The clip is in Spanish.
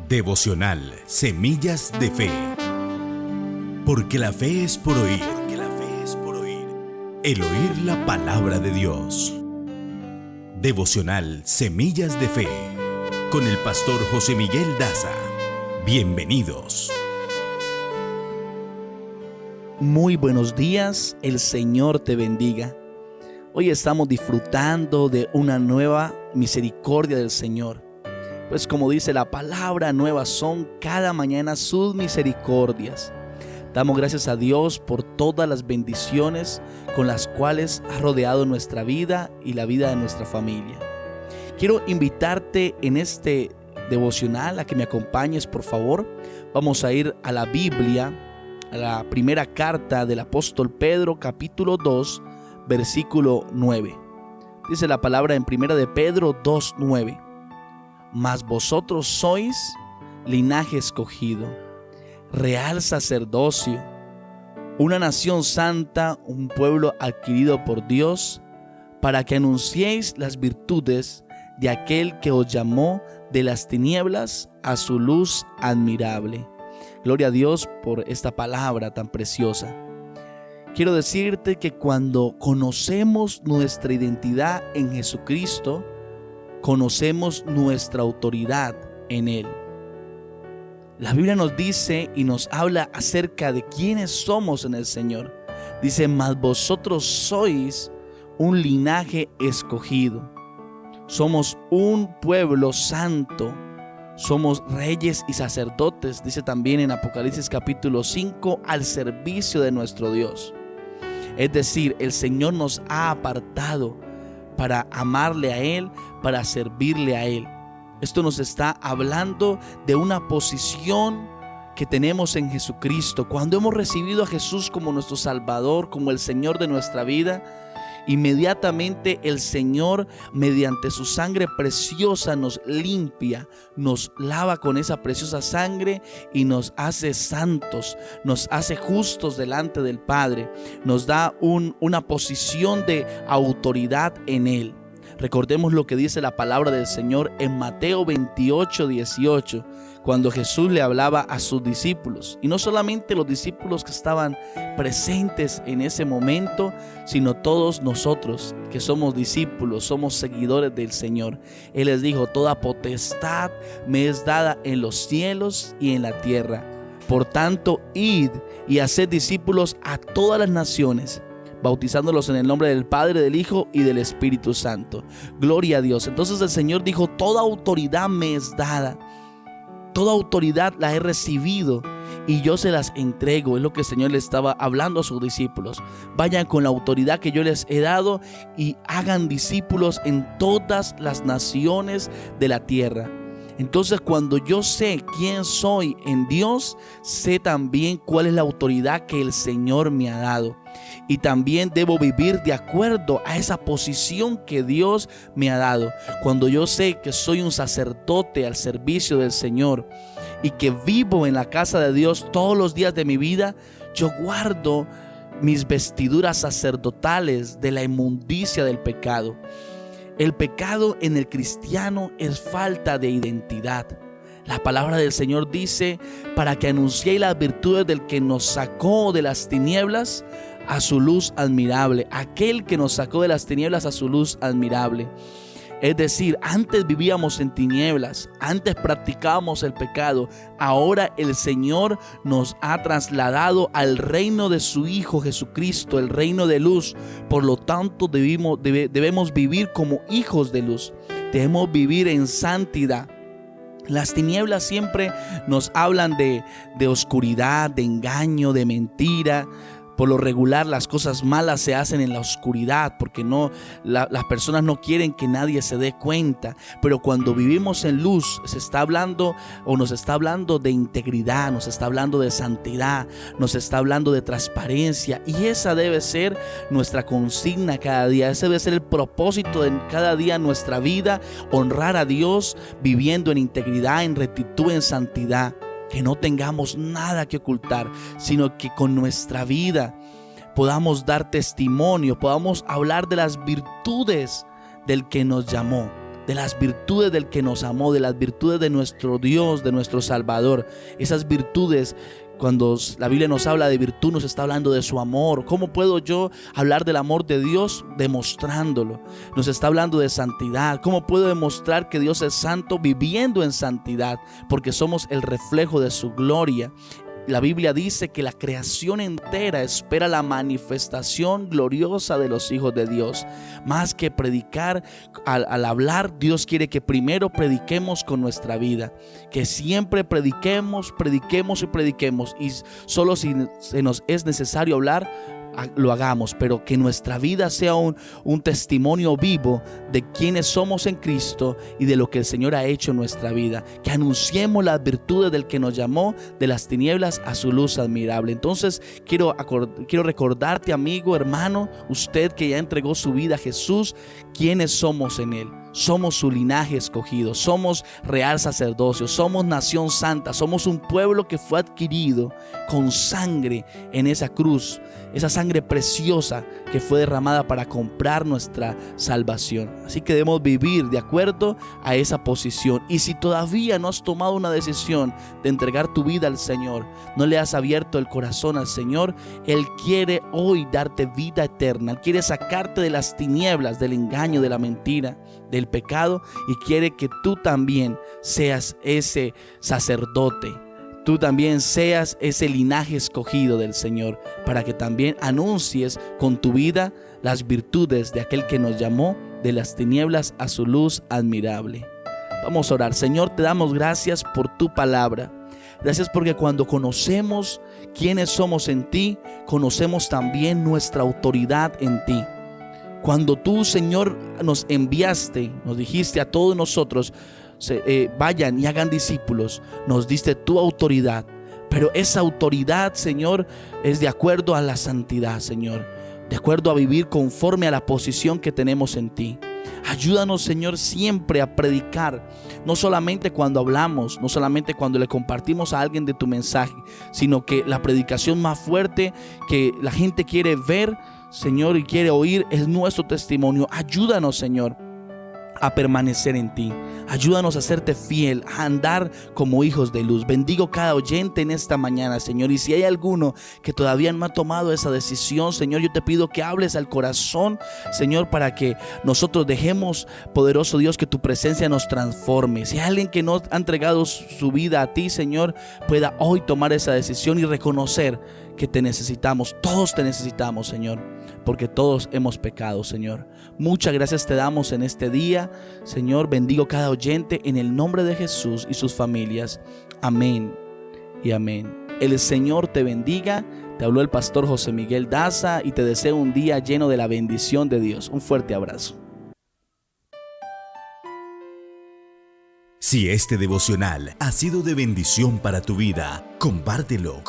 Devocional Semillas de Fe. Porque la fe es por oír. El oír la palabra de Dios. Devocional Semillas de Fe. Con el pastor José Miguel Daza. Bienvenidos. Muy buenos días, el Señor te bendiga. Hoy estamos disfrutando de una nueva misericordia del Señor. Pues como dice la palabra, nuevas son cada mañana sus misericordias. Damos gracias a Dios por todas las bendiciones con las cuales ha rodeado nuestra vida y la vida de nuestra familia. Quiero invitarte en este devocional a que me acompañes, por favor. Vamos a ir a la Biblia, a la primera carta del apóstol Pedro, capítulo 2, versículo 9. Dice la palabra en primera de Pedro 2:9. Mas vosotros sois linaje escogido, real sacerdocio, una nación santa, un pueblo adquirido por Dios, para que anunciéis las virtudes de aquel que os llamó de las tinieblas a su luz admirable. Gloria a Dios por esta palabra tan preciosa. Quiero decirte que cuando conocemos nuestra identidad en Jesucristo, conocemos nuestra autoridad en Él. La Biblia nos dice y nos habla acerca de quiénes somos en el Señor. Dice, mas vosotros sois un linaje escogido. Somos un pueblo santo. Somos reyes y sacerdotes, dice también en Apocalipsis capítulo 5, al servicio de nuestro Dios. Es decir, el Señor nos ha apartado para amarle a Él, para servirle a Él. Esto nos está hablando de una posición que tenemos en Jesucristo. Cuando hemos recibido a Jesús como nuestro Salvador, como el Señor de nuestra vida, inmediatamente el Señor, mediante su sangre preciosa, nos limpia, nos lava con esa preciosa sangre y nos hace santos, nos hace justos delante del Padre, nos da una posición de autoridad en Él. Recordemos lo que dice la palabra del Señor en Mateo 28:18, cuando Jesús le hablaba a sus discípulos, y no solamente los discípulos que estaban presentes en ese momento, sino todos nosotros que somos discípulos, somos seguidores del Señor. Él les dijo, toda potestad me es dada en los cielos y en la tierra. Por tanto, id y haced discípulos a todas las naciones, bautizándolos en el nombre del Padre, del Hijo y del Espíritu Santo. Gloria a Dios. Entonces el Señor dijo, toda autoridad me es dada. Toda autoridad la he recibido y yo se las entrego. Es lo que el Señor le estaba hablando a sus discípulos. Vayan con la autoridad que yo les he dado y hagan discípulos en todas las naciones de la tierra. Entonces, cuando yo sé quién soy en Dios, sé también cuál es la autoridad que el Señor me ha dado. Y también debo vivir de acuerdo a esa posición que Dios me ha dado. Cuando yo sé que soy un sacerdote al servicio del Señor y que vivo en la casa de Dios todos los días de mi vida, yo guardo mis vestiduras sacerdotales de la inmundicia del pecado. El pecado en el cristiano es falta de identidad. La palabra del Señor dice, para que anunciéis las virtudes del que nos sacó de las tinieblas a su luz admirable. Aquel que nos sacó de las tinieblas a su luz admirable. Es decir, antes vivíamos en tinieblas, antes practicábamos el pecado. Ahora el Señor nos ha trasladado al reino de su Hijo Jesucristo, el reino de luz. Por lo tanto, debemos vivir como hijos de luz. Debemos vivir en santidad. Las tinieblas siempre nos hablan de oscuridad, de engaño, de mentira. Por lo regular las cosas malas se hacen en la oscuridad porque las personas no quieren que nadie se dé cuenta. Pero cuando vivimos en luz nos está hablando de integridad, nos está hablando de santidad, nos está hablando de transparencia. Y esa debe ser nuestra consigna cada día. Ese debe ser el propósito de cada día en nuestra vida, honrar a Dios viviendo en integridad, en rectitud, en santidad. Que no tengamos nada que ocultar, sino que con nuestra vida podamos dar testimonio, podamos hablar de las virtudes del que nos llamó. de las virtudes del que nos amó, de las virtudes de nuestro Dios, de nuestro Salvador. Esas virtudes, cuando la Biblia nos habla de virtud, nos está hablando de su amor. ¿Cómo puedo yo hablar del amor de Dios? Demostrándolo. Nos está hablando de santidad. ¿Cómo puedo demostrar que Dios es santo? Viviendo en santidad, porque somos el reflejo de su gloria. La Biblia dice que la creación entera espera la manifestación gloriosa de los hijos de Dios. Más que predicar, al hablar, Dios quiere que primero prediquemos con nuestra vida. Que siempre prediquemos y prediquemos. Y solo si se nos es necesario hablar, lo hagamos, pero que nuestra vida sea un testimonio vivo de quiénes somos en Cristo y de lo que el Señor ha hecho en nuestra vida. Que anunciemos las virtudes del que nos llamó de las tinieblas a su luz admirable. Entonces quiero recordarte, amigo, hermano, usted que ya entregó su vida a Jesús, quiénes somos en Él. Somos su linaje escogido, somos real sacerdocio, somos nación santa, somos un pueblo que fue adquirido con sangre en esa cruz, esa sangre preciosa que fue derramada para comprar nuestra salvación. Así que debemos vivir de acuerdo a esa posición. Y si todavía no has tomado una decisión de entregar tu vida al Señor, no le has abierto el corazón al Señor, Él quiere hoy darte vida eterna. Él quiere sacarte de las tinieblas, del engaño, de la mentira, del pecado, y quiere que tú también seas ese sacerdote. Tú también seas ese linaje escogido del Señor, para que también anuncies con tu vida las virtudes de aquel que nos llamó de las tinieblas a su luz admirable. Vamos a orar. Señor, te damos gracias por tu palabra. Gracias porque cuando conocemos quiénes somos en ti, conocemos también nuestra autoridad en ti. Cuando tú, Señor, nos enviaste, nos dijiste a todos nosotros, vayan y hagan discípulos, nos diste tu autoridad. Pero esa autoridad, Señor, es de acuerdo a la santidad, Señor, de acuerdo a vivir conforme a la posición que tenemos en ti. Ayúdanos, Señor, siempre a predicar, no solamente cuando hablamos, no solamente cuando le compartimos a alguien de tu mensaje, sino que la predicación más fuerte que la gente quiere ver, Señor, y quiere oír es nuestro testimonio. Ayúdanos, Señor, a permanecer en ti. Ayúdanos a serte fiel, a andar como hijos de luz. Bendigo cada oyente en esta mañana, Señor. Y si hay alguno que todavía no ha tomado esa decisión, Señor, yo te pido que hables al corazón, Señor, para que nosotros dejemos, poderoso Dios, que tu presencia nos transforme. Si hay alguien que no ha entregado su vida a ti, Señor, pueda hoy tomar esa decisión y reconocer que te necesitamos. Todos te necesitamos, Señor, porque todos hemos pecado, Señor. Muchas gracias te damos en este día, Señor. Bendigo cada oyente en el nombre de Jesús y sus familias. Amén y amén. El Señor te bendiga. Te habló el pastor José Miguel Daza y te deseo un día lleno de la bendición de Dios. Un fuerte abrazo. Si este devocional ha sido de bendición para tu vida, compártelo.